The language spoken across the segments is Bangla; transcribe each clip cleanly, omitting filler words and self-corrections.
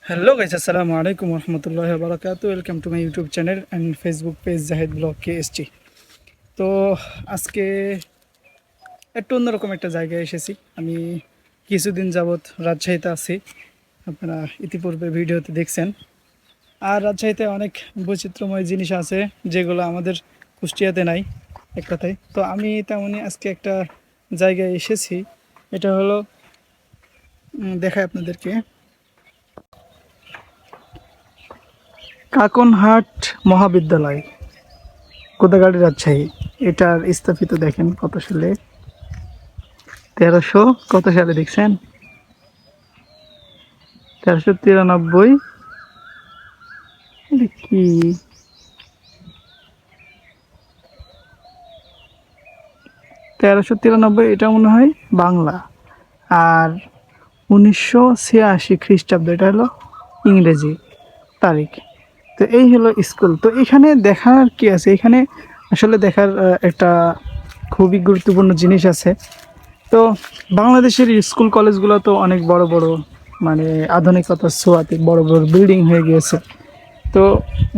হ্যালো গাইস, আসসালামু আলাইকুম রহমতুল্লাহ বারাকাতু। Welcome to my YouTube channel and Facebook page Zahid blog KST. তো আজকে একটু অন্যরকম একটা জায়গায় এসেছি। আমি কিছুদিন যাবৎ রাজশাহীতে আছি, আপনারা ইতিপূর্বে ভিডিওতে দেখছেন। আর রাজশাহীতে অনেক বৈচিত্র্যময় জিনিস আছে যেগুলো আমাদের কুষ্টিয়াতে নাই, এক কথায়। তো আমি তেমনই আজকে একটা জায়গায় এসেছি। এটা হলো দেখায় আপনাদেরকে, কাকনহাট মহাবিদ্যালয়, কোদাগাড়ি, রাজশাহী। এটার স্থাপিত দেখেন কত সালে, 1300 কত সালে দেখছেন, 1393। কি 1393, এটা মনে হয় বাংলা। আর 1986 খ্রিস্টাব্দ, এটা হলো ইংরেজি তারিখ। তো এই হলো স্কুল। তো এখানে দেখার কি আছে, এখানে আসলে দেখার একটা খুবই গুরুত্বপূর্ণ জিনিস আছে। তো বাংলাদেশের স্কুল কলেজগুলো তো অনেক বড় বড়, মানে আধুনিকতার ছোঁয়াতে বড় বড় বিল্ডিং হয়ে গিয়েছে। তো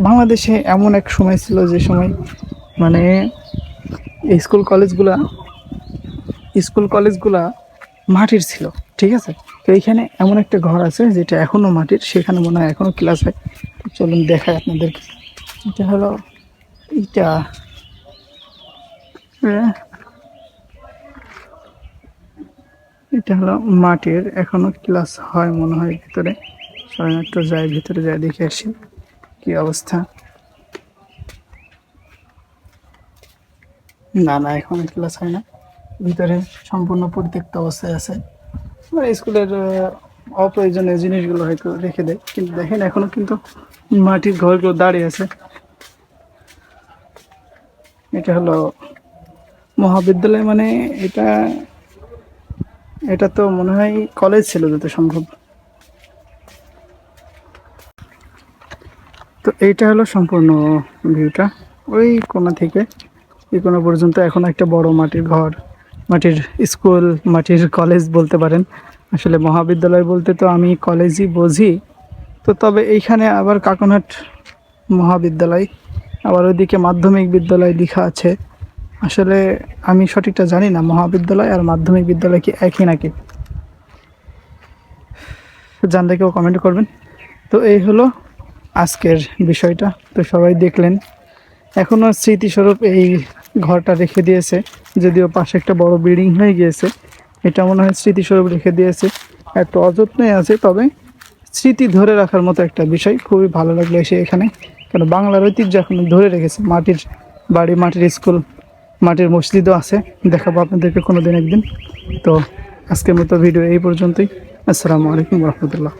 বাংলাদেশে এমন এক সময় ছিল যে সময় মানে এই স্কুল কলেজগুলা মাটির ছিল, ঠিক আছে। তো এইখানে এমন একটা ঘর আছে যেটা এখনো মাটির, সেখানে মনে হয় এখনো ক্লাস হয়। তো চলুন দেখাই আপনাদেরকে। এটা হলো এইটা, আহ, এটা হলো মাটির, এখনো ক্লাস হয় মনে হয় ভিতরে। সবাই একটু যাই, ভিতরে যাই, দেখে আসি কি অবস্থা। না না, এখন ক্লাস হয় না, ভিতরে সম্পূর্ণ পরিত্যক্ত অবস্থায় আছে। মানে স্কুলের অপ্রয়োজনীয় জিনিসগুলো হয়তো রেখে দেয়, কিন্তু দেখেন এখনো কিন্তু মাটির ঘরগুলো দাঁড়িয়ে আছে। এটা হলো মহাবিদ্যালয়, মানে এটা এটা তো মনে হয় কলেজ ছিল যত সম্ভব। তো এইটা হলো সম্পূর্ণ ভিউটা, ওই কোণা থেকে এই কোণা পর্যন্ত এখন একটা বড় মাটির ঘর, মাটির স্কুল, মাটির কলেজ বলতে পারেন। আসলে মহাবিদ্যালয় বলতে তো আমি কলেজই বুঝি। তো তবে এইখানে আবার কাকনহাট মহাবিদ্যালয়, আবার ওইদিকে মাধ্যমিক বিদ্যালয় লেখা আছে। আসলে আমি সঠিকটা জানি না, মহাবিদ্যালয় আর মাধ্যমিক বিদ্যালয় কি একই নাকি, জানলে কেউ কমেন্ট করবেন। তো এই হলো আজকের বিষয়টা। তো সবাই দেখলেন, এখনও স্মৃতিস্বরূপ এই ঘরটা রেখে দিয়েছে, যদিও পাশে একটা বড় বিল্ডিং হয়ে গিয়েছে। এটা মনে হয় স্মৃতিস্বরূপ রেখে দিয়েছে, একটু অযত্নই আছে, তবে স্মৃতি ধরে রাখার মতো একটা বিষয়। খুবই ভালো লাগলো এসে এখানে, কেন বাংলার ঐতিহ্য এখন ধরে রেখেছে। মাটির বাড়ি, মাটির স্কুল, মাটির মসজিদও আছে, দেখাবো আপনাদেরকে কোনো দিন একদিন। তো আজকের মতো ভিডিও এই পর্যন্তই। আসসালামু আলাইকুম রহমতুল্লাহ।